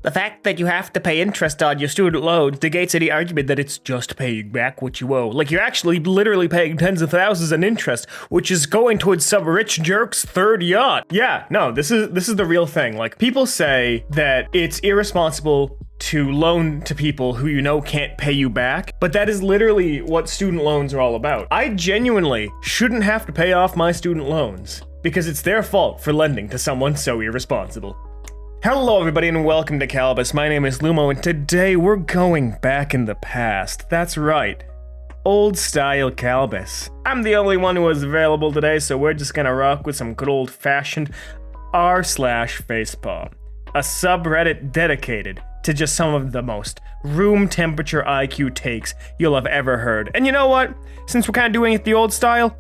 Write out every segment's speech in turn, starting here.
The fact that you have to pay interest on your student loans negates any argument that it's just paying back what you owe. Like, you're actually literally paying tens of thousands in interest, which is going towards some rich jerk's third yacht. Yeah, no, this is the real thing. Like, people say that it's irresponsible to loan to people who you know can't pay you back, but that is literally what student loans are all about. I genuinely shouldn't have to pay off my student loans because it's their fault for lending to someone so irresponsible. Hello everybody and welcome to Calbus. My name is Lumo and today we're going back in the past. That's right, old style Calbus. I'm the only one who was available today, so we're just gonna rock with some good old fashioned r/facepalm, a subreddit dedicated to just some of the most room temperature IQ takes you'll have ever heard. And you know what? Since we're kind of doing it the old style,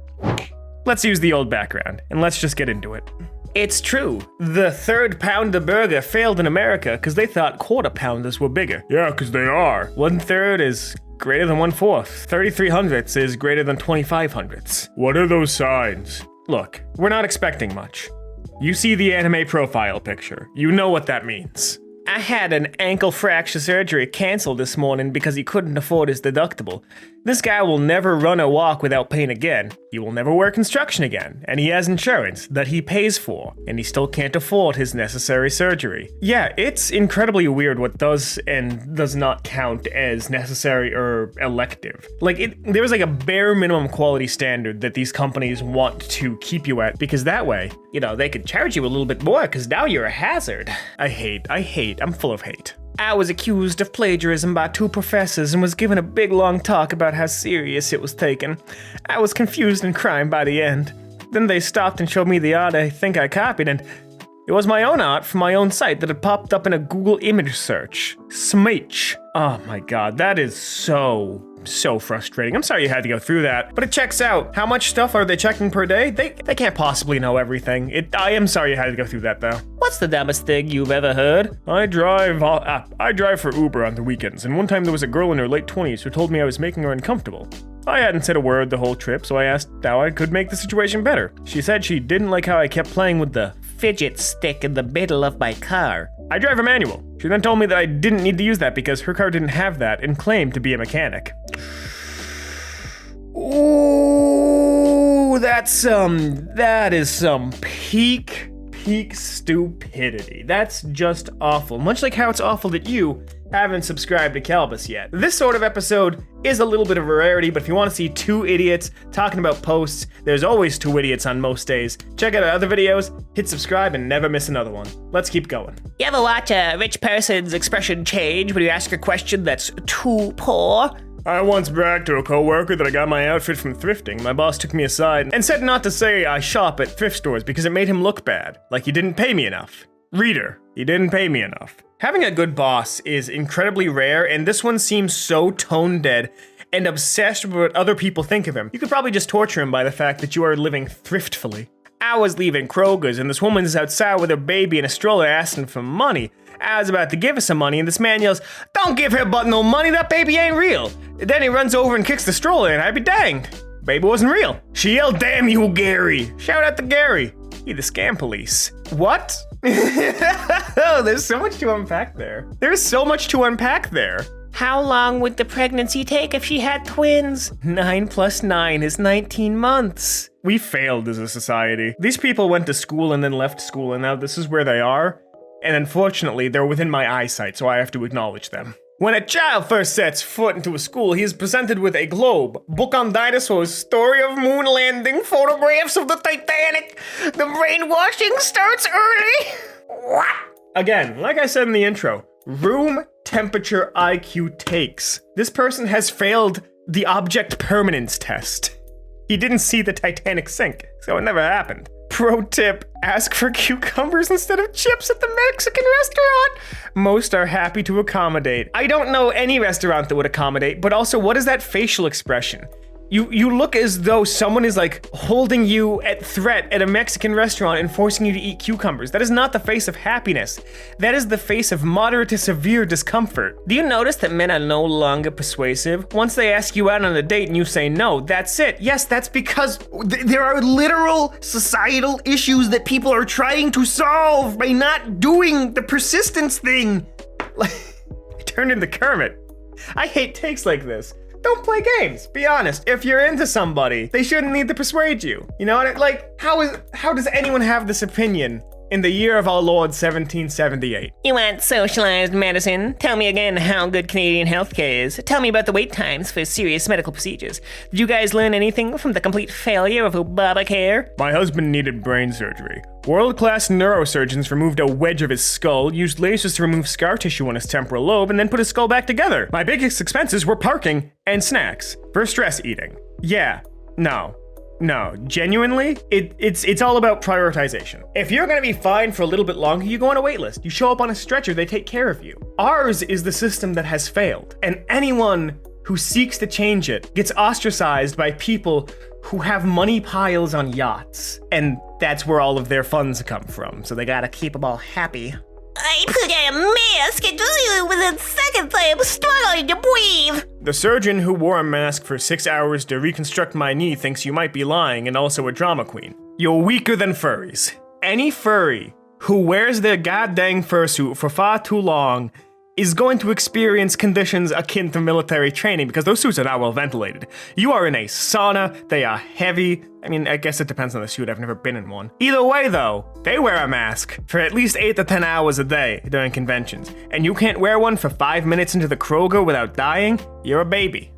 let's use the old background and let's just get into it. It's true. The third pounder burger failed in America because they thought quarter pounders were bigger. Yeah, because they are. 1/3 is greater than 1/4. 3300ths is greater than 2500ths. What are those signs? Look, we're not expecting much. You see the anime profile picture. You know what that means. I had an ankle fracture surgery canceled this morning because he couldn't afford his deductible. This guy will never run or walk without pain again. He will never wear construction again, and he has insurance that he pays for, and he still can't afford his necessary surgery. Yeah, it's incredibly weird what does and does not count as necessary or elective. Like, there's like a bare minimum quality standard that these companies want to keep you at, because that way, you know, they could charge you a little bit more, because now you're a hazard. I hate, I'm full of hate. I was accused of plagiarism by 2 professors and was given a big long talk about how serious it was taken. I was confused and crying by the end. Then they stopped and showed me the art I think I copied, and it was my own art from my own site that had popped up in a Google image search. Smeech. Oh my god, that is so frustrating. I'm sorry you had to go through that, but it checks out. How much stuff are they checking per day? They can't possibly know everything. I am sorry you had to go through that though. What's the dumbest thing you've ever heard? I drive for Uber on the weekends, and one time there was a girl in her late 20s who told me I was making her uncomfortable. I hadn't said a word the whole trip, so I asked how I could make the situation better. She said she didn't like how I kept playing with the fidget stick in the middle of my car. I drive a manual. She then told me that I didn't need to use that because her car didn't have that and claimed to be a mechanic. Ooh, that is some peak stupidity. That's just awful. Much like how it's awful that you haven't subscribed to Calbus yet. This sort of episode is a little bit of a rarity, but if you want to see 2 idiots talking about posts, there's always 2 idiots on most days. Check out our other videos, hit subscribe, and never miss another one. Let's keep going. You ever watch a rich person's expression change when you ask a question that's too poor? I once bragged to a coworker that I got my outfit from thrifting. My boss took me aside and said not to say I shop at thrift stores because it made him look bad, like he didn't pay me enough. Reader, he didn't pay me enough. Having a good boss is incredibly rare, and this one seems so tone dead and obsessed with what other people think of him. You could probably just torture him by the fact that you are living thriftfully. I was leaving Kroger's and this woman's outside with her baby in a stroller asking for money. I was about to give her some money and this man yells, "Don't give her but no money, that baby ain't real." Then he runs over and kicks the stroller and I'd be danged. Baby wasn't real. She yelled, "Damn you, Gary." Shout out to Gary. He the scam police. What? Oh, there's so much to unpack there. There's so much to unpack there. How long would the pregnancy take if she had twins? 9 + 9 is 19 months. We failed as a society. These people went to school and then left school and now this is where they are. And unfortunately, they're within my eyesight, so I have to acknowledge them. When a child first sets foot into a school, he is presented with a globe, book on dinosaurs, story of moon landing, photographs of the Titanic. The brainwashing starts early. What? Again, like I said in the intro, room temperature IQ takes. This person has failed the object permanence test. He didn't see the Titanic sink, so it never happened. Pro tip, ask for cucumbers instead of chips at the Mexican restaurant. Most are happy to accommodate. I don't know any restaurant that would accommodate, but also what is that facial expression? You look as though someone is like holding you at threat at a Mexican restaurant and forcing you to eat cucumbers. That is not the face of happiness. That is the face of moderate to severe discomfort. Do you notice that men are no longer persuasive? Once they ask you out on a date and you say no, that's it. Yes, that's because there are literal societal issues that people are trying to solve by not doing the persistence thing. I turned into Kermit. I hate takes like this. Don't play games. Be honest. If you're into somebody, they shouldn't need to persuade you. You know what? Like, how does anyone have this opinion in the year of our Lord 1778? You want socialized medicine? Tell me again how good Canadian healthcare is. Tell me about the wait times for serious medical procedures. Did you guys learn anything from the complete failure of Obamacare? My husband needed brain surgery. World-class neurosurgeons removed a wedge of his skull, used lasers to remove scar tissue on his temporal lobe, and then put his skull back together. My biggest expenses were parking and snacks for stress eating. Yeah, no, genuinely, it's all about prioritization. If you're gonna be fine for a little bit longer, you go on a wait list. You show up on a stretcher, they take care of you. Ours is the system that has failed, and anyone who seeks to change it gets ostracized by people who have money piles on yachts, and that's where all of their funds come from, so they gotta keep them all happy. I put on a mask and within seconds I am struggling to breathe. The surgeon who wore a mask for 6 hours to reconstruct my knee thinks you might be lying and also a drama queen. You're weaker than furries. Any furry who wears their goddamn fursuit for far too long is going to experience conditions akin to military training because those suits are not well ventilated. You are in a sauna, they are heavy. I mean, I guess it depends on the suit, I've never been in one. Either way though, they wear a mask for at least 8 to 10 hours a day during conventions. And you can't wear one for 5 minutes into the Kroger without dying, you're a baby.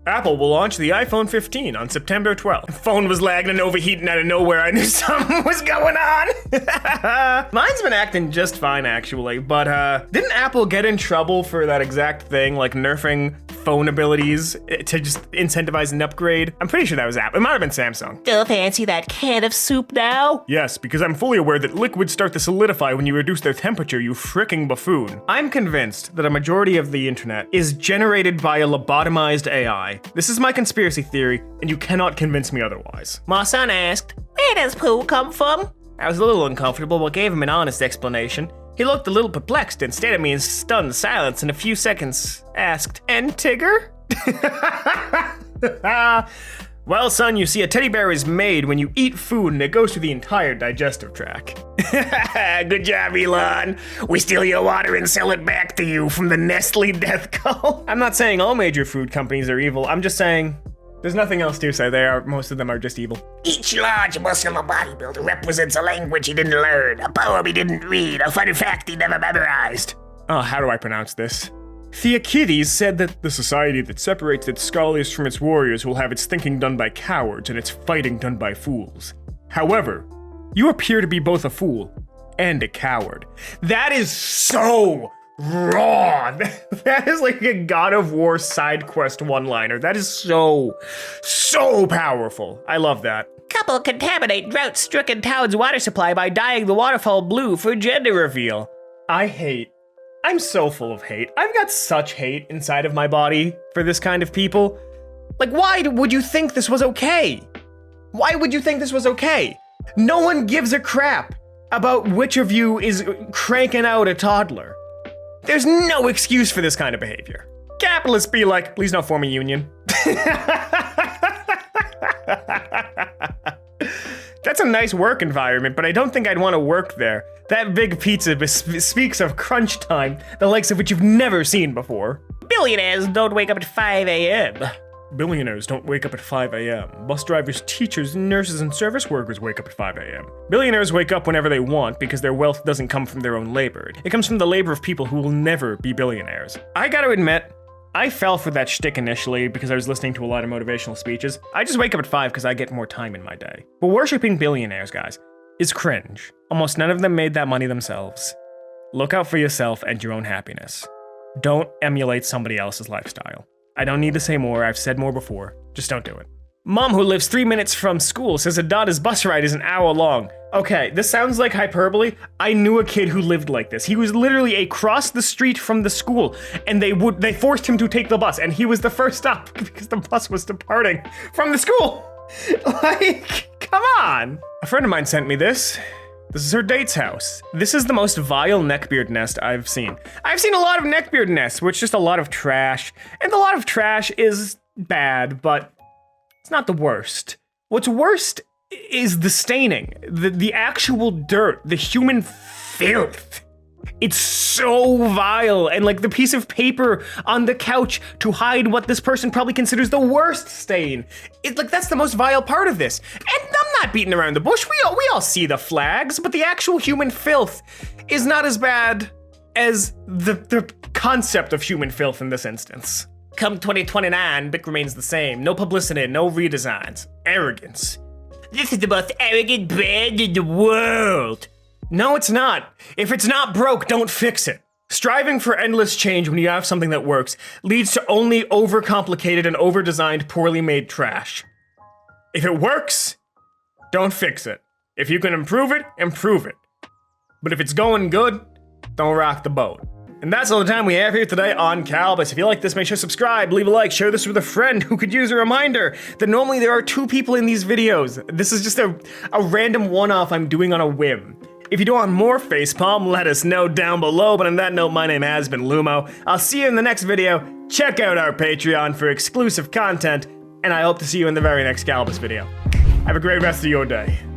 Apple will launch the iPhone 15 on September 12th. Phone was lagging and overheating out of nowhere. I knew something was going on. Mine's been acting just fine, actually. But didn't Apple get in trouble for that exact thing, like nerfing phone abilities to just incentivize an upgrade? I'm pretty sure that was Apple. It might have been Samsung. Still fancy that can of soup now? Yes, because I'm fully aware that liquids start to solidify when you reduce their temperature, you fricking buffoon. I'm convinced that a majority of the internet is generated by a lobotomized AI. This is my conspiracy theory, and you cannot convince me otherwise. My son asked, where does poo come from? I was a little uncomfortable, but gave him an honest explanation. He looked a little perplexed and stared at me in stunned silence, and a few seconds asked, "And Tigger?" Well, son, you see, a teddy bear is made when you eat food and it goes through the entire digestive tract. Good job, Elon. We steal your water and sell it back to you from the Nestle death cult. I'm not saying all major food companies are evil. I'm just saying there's nothing else to say. Most of them are just evil. Each large muscular bodybuilder represents a language he didn't learn, a poem he didn't read, a fun fact he never memorized. Oh, how do I pronounce this? Theocrides said that the society that separates its scholars from its warriors will have its thinking done by cowards and its fighting done by fools. However, you appear to be both a fool and a coward. That is so wrong. That is like a God of War side quest one-liner. That is so powerful. I love that. Couple contaminate drought-stricken town's water supply by dyeing the waterfall blue for gender reveal. I'm so full of hate. I've got such hate inside of my body for this kind of people. Like, why would you think this was okay? Why would you think this was okay? No one gives a crap about which of you is cranking out a toddler. There's no excuse for this kind of behavior. Capitalists be like, please don't form a union. That's a nice work environment, but I don't think I'd want to work there. That big pizza speaks of crunch time, the likes of which you've never seen before. Billionaires don't wake up at 5 a.m. Billionaires don't wake up at 5 a.m. Bus drivers, teachers, nurses, and service workers wake up at 5 a.m. Billionaires wake up whenever they want because their wealth doesn't come from their own labor. It comes from the labor of people who will never be billionaires. I gotta admit, I fell for that shtick initially because I was listening to a lot of motivational speeches. I just wake up at 5 because I get more time in my day. But worshipping billionaires, guys, is cringe. Almost none of them made that money themselves. Look out for yourself and your own happiness. Don't emulate somebody else's lifestyle. I don't need to say more, I've said more before. Just don't do it. Mom, who lives 3 minutes from school, says her daughter's bus ride is an hour long. Okay, this sounds like hyperbole. I knew a kid who lived like this. He was literally across the street from the school, and they forced him to take the bus, and he was the first stop because the bus was departing from the school. Like, come on. A friend of mine sent me this. This is her date's house. This is the most vile neckbeard nest I've seen. I've seen a lot of neckbeard nests, where it's just a lot of trash, and a lot of trash is bad, but it's not the worst. What's worst is the staining, the actual dirt, the human filth It's so vile, and like the piece of paper on the couch to hide what this person probably considers the worst stain. It's like that's the most vile part of this. And I'm not beating around the bush. We all see the flags, but the actual human filth is not as bad as the concept of human filth in this instance. Come 2029, Bic remains the same. No publicity, no redesigns. Arrogance. This is the most arrogant brand in the world. No, it's not. If it's not broke, don't fix it. Striving for endless change when you have something that works leads to only overcomplicated and overdesigned, poorly made trash. If it works, don't fix it. If you can improve it, improve it. But if it's going good, don't rock the boat. And that's all the time we have here today on Calbus. If you like this, make sure to subscribe, leave a like, share this with a friend who could use a reminder that normally there are 2 people in these videos. This is just a random one-off I'm doing on a whim. If you do want more facepalm, let us know down below. But on that note, my name has been Lumo. I'll see you in the next video. Check out our Patreon for exclusive content, and I hope to see you in the very next Calbus video. Have a great rest of your day.